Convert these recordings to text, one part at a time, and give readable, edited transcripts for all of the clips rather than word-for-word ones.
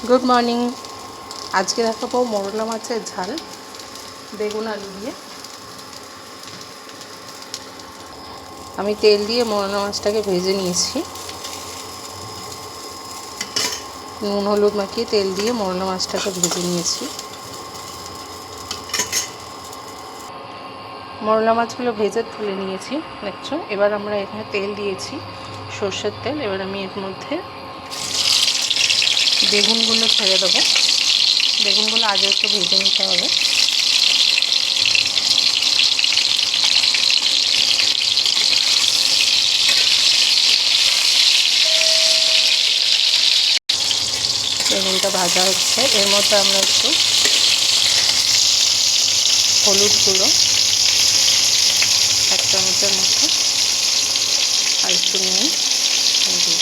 Good morning. আজকে দেখাবো মোরলা মাছের ঝাল বেগুন আলু দিয়ে। আমি তেল দিয়ে মোরলা মাছটাকে ভেজে নিয়েছি। নুন হলুদ মাখিয়ে তেল দিয়ে মোরলা মাছটাকে ভেজে নিয়েছি। মোরলা মাছগুলো ভেজে তুলে নিয়েছি দেখছো। এবার আমরা এখানে তেল দিয়েছি, সর্ষের তেল। এবার আমি এর মধ্যে বেগুনগুলো ছেড়ে দেবো। বেগুনগুলো আগে একটু ভেজে নিতে হবে। বেগুনটা ভাজা হচ্ছে, এর মধ্যে আমরা একটু হলুদ গুঁড়ো 1 চামচের মতো আর একটু নুন দিই।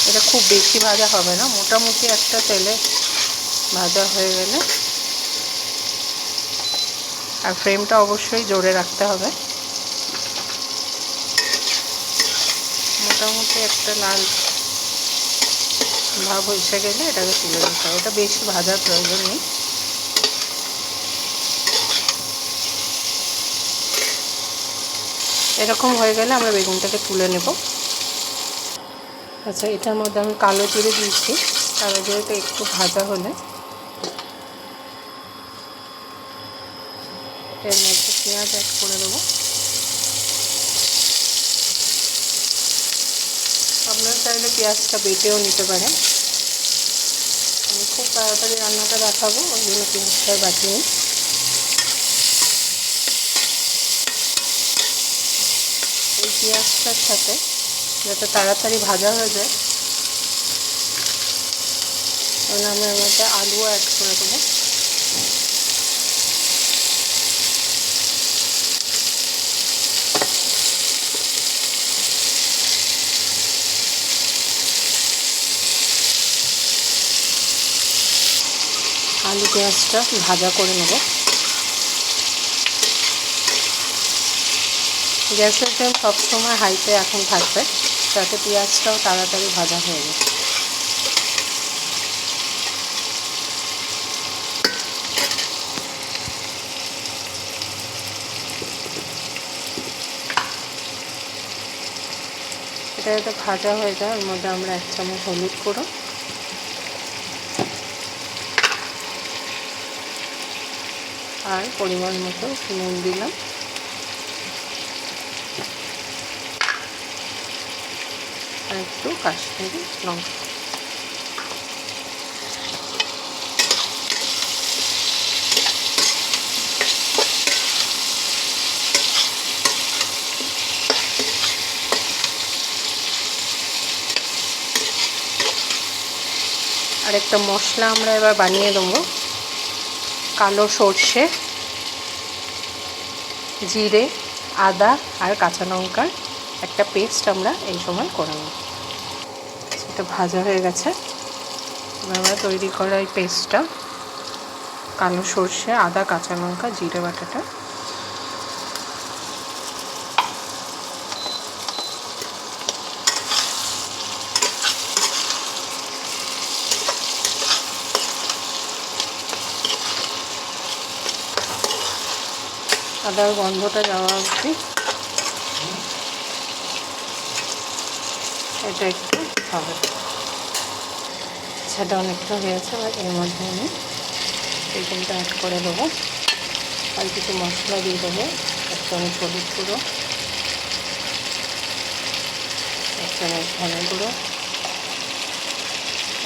এটা খুব বেশি ভাজা হবে না, মোটামুটি একটা তেলে ভাজা হয়ে গেলে, আর ফ্লেমটা অবশ্যই জোরে রাখতে হবে। মোটামুটি একটা লাল ভাব এসে গেলে এটাকে তুলে নিতে হবে। এটা বেশি ভাজার প্রয়োজন নেই। এরকম হয়ে গেলে আমরা বেগুনটাকে তুলে নেব। আচ্ছা, এটার মধ্যে আমি কালো জিরে দিয়েছি। কালো জিরেটা একটু ভাজা হলে এর মধ্যে পেঁয়াজ অ্যাড করে দেবো। আপনারা চাইলে পেঁয়াজটা বেটেও নিতে পারেন। আমি খুব তাড়াতাড়ি রান্নাটা দেখাবো, ওই জন্য পেঁয়াজটা বাটিনি। এই পেঁয়াজটার সাথে যাতে তাড়াতাড়ি ভাজা হয়ে যায়, তাহলে আমরা এর মধ্যে আলুও অ্যাড করে দেবো। আলু পেঁয়াজটা ভাজা করে নেব। গ্যাসের ফ্লেম সবসময় হাইতে এখন থাকবে, যাতে পেঁয়াজটাও তাড়াতাড়ি ভাজা হয়ে যায়। এটা যাতে ভাজা হয়ে যায়, ওর মধ্যে আমরা 1 চামচ হলুদ গুঁড়ো আর পরিমাণ মতো নুন দিলাম, আর একটু কাশ্মীরি লঙ্কা। আর একটা মশলা আমরা এবার বানিয়ে দেবো। কালো সর্ষে, জিরে, আদা আর কাঁচা লঙ্কার একটা পেস্ট আমরা এই সময় করে নেব। সেটা ভাজা হয়ে গেছে। এবার আমরা তৈরি করা এই পেস্টটা, কালো সর্ষে, আদা, কাঁচা লঙ্কা, জিরে বাটাটা আদার গন্ধটা যাওয়া অবধি এটা একটু হবে। সেটা অনেকটা হয়েছে। এবার এর মধ্যে আমি বেগুনটা অ্যাড করে দেবো, আর কিছু মশলা দিয়ে দেবো। 1 চামচ হলুদ গুঁড়ো, 1 চামচ ধনে গুঁড়ো,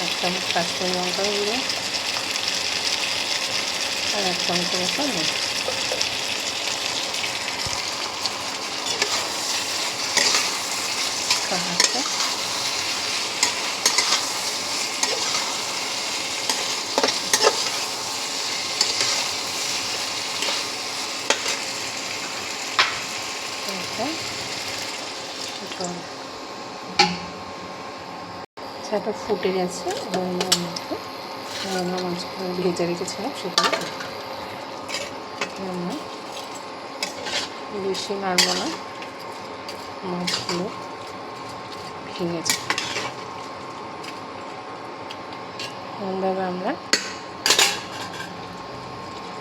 1 চামচ কাশ্মীরি লঙ্কার গুঁড়ো আর 1 চামচের মতো নুন। সেটা ফুটে গেছে। এবার আমরা মাছগুলো ভেজে রেখেছিলাম সেগুলো আমরা বেশি নাড়ব না, মাছগুলো ভেঙেছে। এমনভাবে আমরা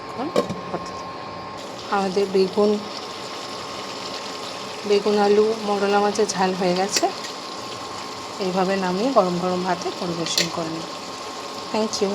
এখন আমাদের বেগুন আলু মোরলা মাছের ঝাল হয়ে গেছে। এইভাবে নামিয়ে গরম গরম ভাতে পরিবেশন করে নিন। Thank you.